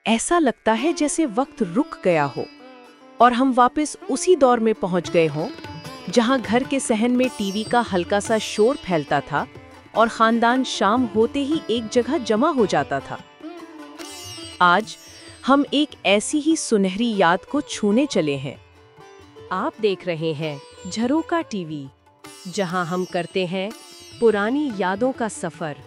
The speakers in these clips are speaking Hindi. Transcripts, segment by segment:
ऐसा लगता है जैसे वक्त रुक गया हो और हम वापस उसी दौर में पहुंच गए हों जहां घर के सहन में टीवी का हल्का सा शोर फैलता था और खानदान शाम होते ही एक जगह जमा हो जाता था। आज हम एक ऐसी ही सुनहरी याद को छूने चले हैं। आप देख रहे हैं झरोका टीवी, जहां हम करते हैं पुरानी यादों का सफर।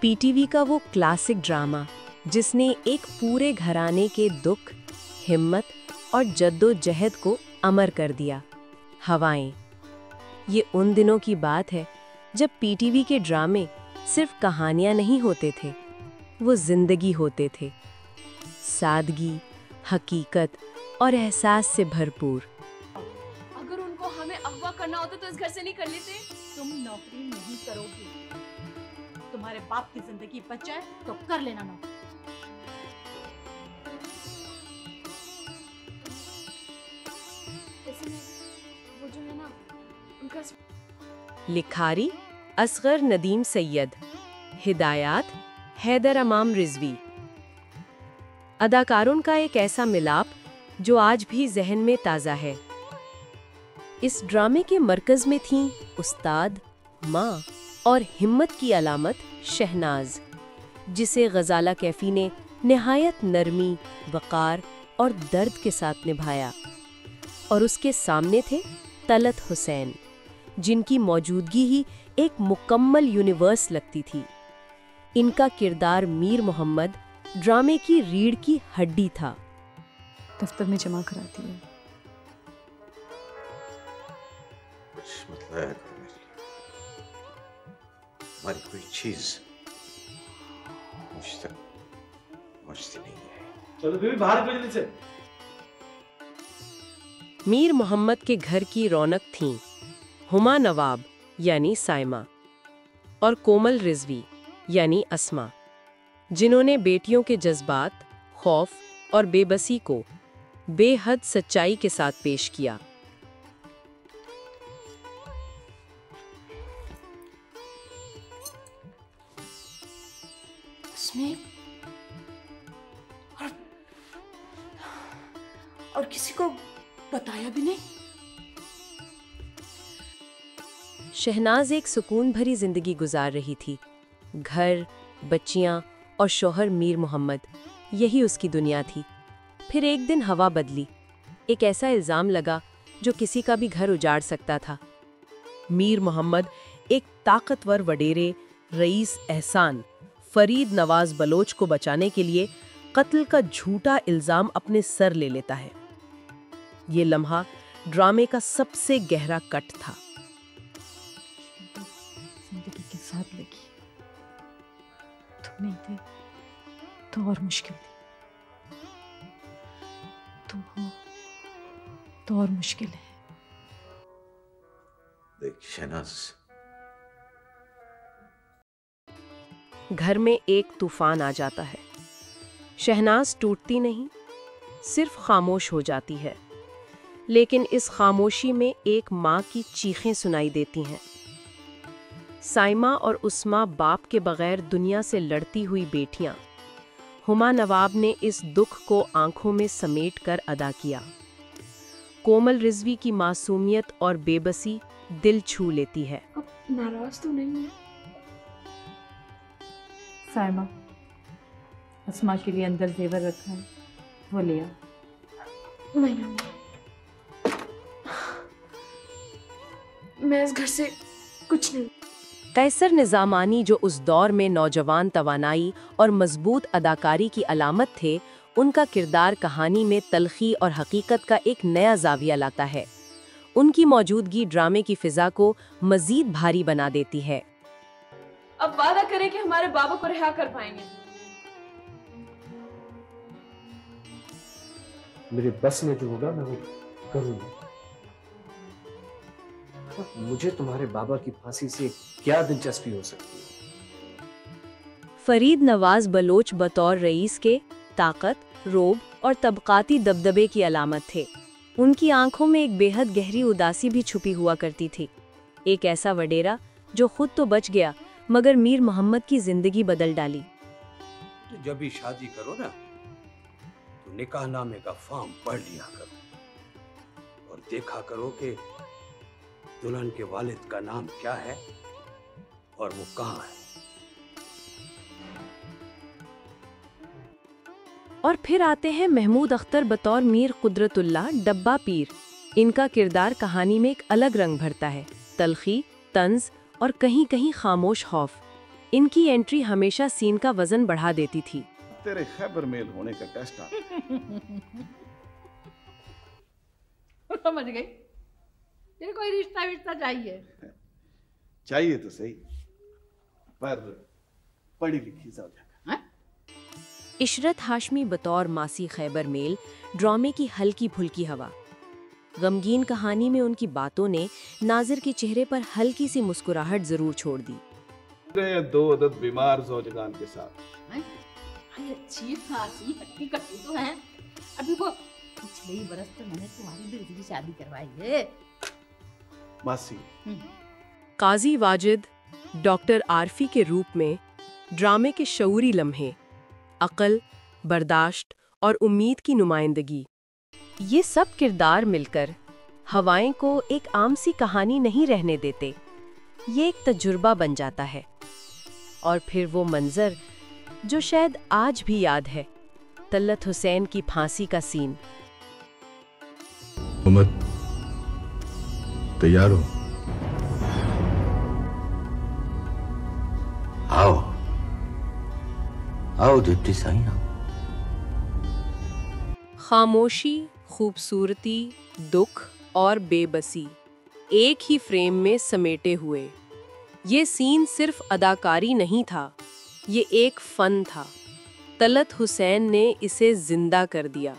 पीटीवी का वो क्लासिक ड्रामा जिसने एक पूरे घराने के दुख, हिम्मत और जद्दोजहद को अमर कर दिया। हवाएं। ये उन दिनों की बात है जब पीटीवी के ड्रामे सिर्फ कहानियां नहीं होते थे, वो जिंदगी होते थे। सादगी, हकीकत और एहसास से भरपूर। अगर उनको हमें अगवा करना होता तो इस घर से नहीं कर लेते। तुम नौकरी नहीं करोगी, तुम्हारे बाप की जिंदगी बच जाए तो कर लेना नौकरी। वो जो है ना, उनका लिखारी असगर नदीम सैयद, हिदायत हैदर अमाम रिजवी। अदाकारों का एक ऐसा मिलाप जो आज भी जहन में ताज़ा है। इस ड्रामे के मरकज में थीं उस्ताद, माँ और हिम्मत की अलामत शहनाज, जिसे गजाला कैफी ने निहायत नरमी, वक़ार और दर्द के साथ निभाया। और उसके सामने थे तलत हुसैन, जिनकी मौजूदगी ही एक मुकम्मल यूनिवर्स लगती थी। इनका किरदार मीर मोहम्मद ड्रामे की रीढ़ की हड्डी था। दफ्तर में जमा कराती है। कुछ मतलब है हमारी कोई चीज मुझ तक पहुंचती नहीं है। चलो बेबी बाहर निकलो जल्दी से। मीर मोहम्मद के घर की रौनक थीं हुमा नवाब यानी साइमा और कोमल रिजवी यानी अस्मा, जिन्होंने बेटियों के जज्बात, खौफ और बेबसी को बेहद सच्चाई के साथ पेश किया। उसमें और किसी को बताया भी नहीं। शहनाज एक सुकून भरी जिंदगी गुजार रही थी। घर, बच्चियां और शौहर मीर मोहम्मद, यही उसकी दुनिया थी। फिर एक दिन हवा बदली। एक ऐसा इल्जाम लगा जो किसी का भी घर उजाड़ सकता था। मीर मोहम्मद एक ताकतवर वडेरे रईस एहसान फरीद नवाज बलोच को बचाने के लिए कत्ल का झूठा इल्जाम अपने सर ले लेता है। ये लम्हा ड्रामे का सबसे गहरा कट था। जिंदगी के साथ लगी, तुम नहीं थे तो और मुश्किल थी, तुम हो तो और मुश्किल है। देख शहनाज, घर में एक तूफान आ जाता है। शहनाज टूटती नहीं, सिर्फ खामोश हो जाती है। लेकिन इस खामोशी में एक माँ की चीखें सुनाई देती हैं। साइमा और उस्मा बाप के बगैर दुनिया से लड़ती हुई बेटियां। हुमा नवाब ने इस दुख को आंखों में समेट कर अदा किया। कोमल रिजवी की मासूमियत और बेबसी दिल छू लेती है। अब नाराज तो नहीं है? साइमा, अस्मा के लिए अंदर जेवर रखा है, वो लिया। नहीं अम्मा, मैं इस घर से कुछ नहीं। कैसर निज़ामानी, जो उस दौर में नौजवान तवानाई और मजबूत अदाकारी की अलामत थे, उनका किरदार कहानी में तल्खी और हकीकत का एक नया जाविया लाता है। उनकी मौजूदगी ड्रामे की फिजा को मजीद भारी बना देती है। अब वादा करें कि हमारे बाबा को रिहा कर पाएंगे। मेरे बस में जो होगा मैं वो करूंगा। मुझे तुम्हारे बाबा की फांसी से क्या दिलचस्पी हो सकती है? फरीद नवाज बलोच बतौर रईस के ताकत, रोब और तबकाती दबदबे की अलामत थे। उनकी आंखों में एक बेहद गहरी उदासी भी छुपी हुआ करती थी। एक ऐसा वडेरा जो खुद तो बच गया मगर मीर मोहम्मद की जिंदगी बदल डाली। तो जब भी शादी करो ना तो निकाहनामे का फॉर्म पढ़ लिया करो और देखा करो कि दुल्हन के वालिद का नाम क्या है और वो कहाँ है। और फिर आते हैं महमूद अख्तर बतौर मीर कुदरतुल्लाह डब्बा पीर। इनका किरदार कहानी में एक अलग रंग भरता है, तलखी, तंज और कहीं कहीं खामोश खौफ। इनकी एंट्री हमेशा सीन का वजन बढ़ा देती थी। तेरे खैबर मेल होने का टेस्ट आ समझ गई, तेरे कोई रिश्ता विश्ता चाहिए तो सही, पर पढ़ी लिखी ज़्यादा। इशरत हाशमी बतौर मासी खैबर मेल ड्रामे की हल्की फुल्की हवा। गमगीन कहानी में उनकी बातों ने नाजिर के चेहरे पर हल्की सी मुस्कुराहट जरूर छोड़ दी। दो अदद बीमार ज़ौजगान के साथ। अच्छी खासी हट्टी कट्टी तो है। अभी वो पिछले ही बरस तो मैंने तुम्हारी बेटी की शादी करवाई है। मासी, काजी वाजिद डॉक्टर आरफी के रूप में ड्रामे के शऊरी लम्हे, अकल, बर्दाश्त और उम्मीद की नुमाइंदगी, ये सब किरदार मिलकर हवाएं को एक आम सी कहानी नहीं रहने देते। ये एक तजुर्बा बन जाता है। और फिर वो मंजर जो शायद आज भी याद है, तलत हुसैन की फांसी का सीन। मोहम्मद, तैयार हो? आओ आओ डिप्टी साईं। खामोशी, खूबसूरती, दुख और बेबसी एक ही फ्रेम में समेटे हुए। ये सीन सिर्फ अदाकारी नहीं था, ये एक फन था। तलत हुसैन ने इसे जिंदा कर दिया।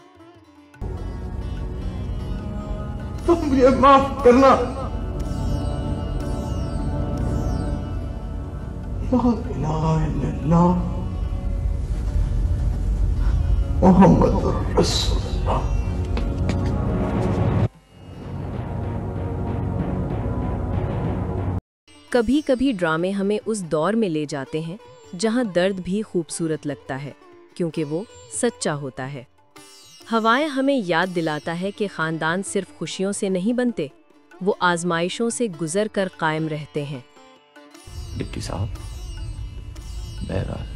तुम मुझे माफ करना। ला इलाहा इल्लल्लाह मुहम्मदुर रसूलुल्लाह। कभी कभी ड्रामे हमें उस दौर में ले जाते हैं जहां दर्द भी खूबसूरत लगता है, क्योंकि वो सच्चा होता है। हवाएं हमें याद दिलाता है कि खानदान सिर्फ खुशियों से नहीं बनते, वो आजमाइशों से गुजर कर कायम रहते हैं। डिप्टी साहब, बहरहाल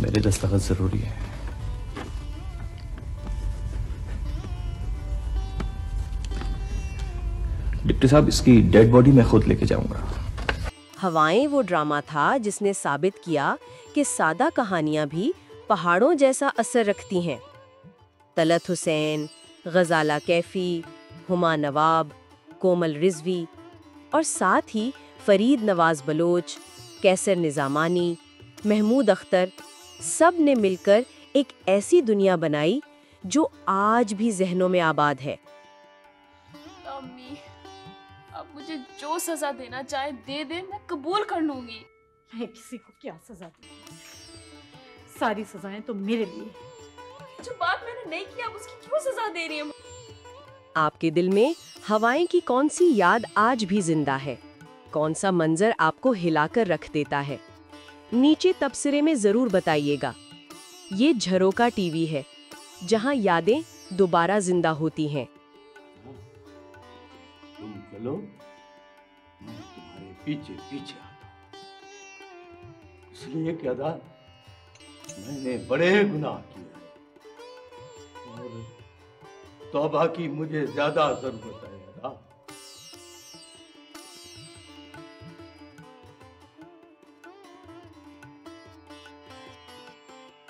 मेरे दस्तखत जरूरी है। डिप्टी साहब, इसकी डेड बॉडी मैं खुद लेके जाऊंगा। हवाएं वो ड्रामा था जिसने साबित किया कि सादा कहानियां भी पहाड़ों जैसा असर रखती हैं। तलत हुसैन, गजाला कैफी, हुमा नवाब, कोमल रिजवी और साथ ही फरीद नवाज बलोच, कैसर निजामानी, महमूद अख्तर, सब ने मिलकर एक ऐसी दुनिया बनाई जो आज भी जहनों में आबाद है। अम्मी, अब मुझे जो सजा देना चाहे दे दे, मैं कबूल कर लूंगी। मैं किसी को क्या सजा दूंगी? सारी सजाएं तो मेरे लिए। जो बात मैंने नहीं की, आप उसकी क्यों सजा दे रही हैं? आपके दिल में हवाएं की कौन सी याद आज भी जिंदा है? कौन सा मंजर आपको हिलाकर रख देता है? नीचे तबसरे में जरूर बताइएगा। ये झरोका टीवी है, जहां यादें दोबारा जिंदा होती हैं। तुम चलो, मैं तुम्हारे पीछे पीछे आता हूं। इसलिए क्या था, मैंने बड़े गुनाह किए और तौबा की मुझे ज्यादा जरूरत है।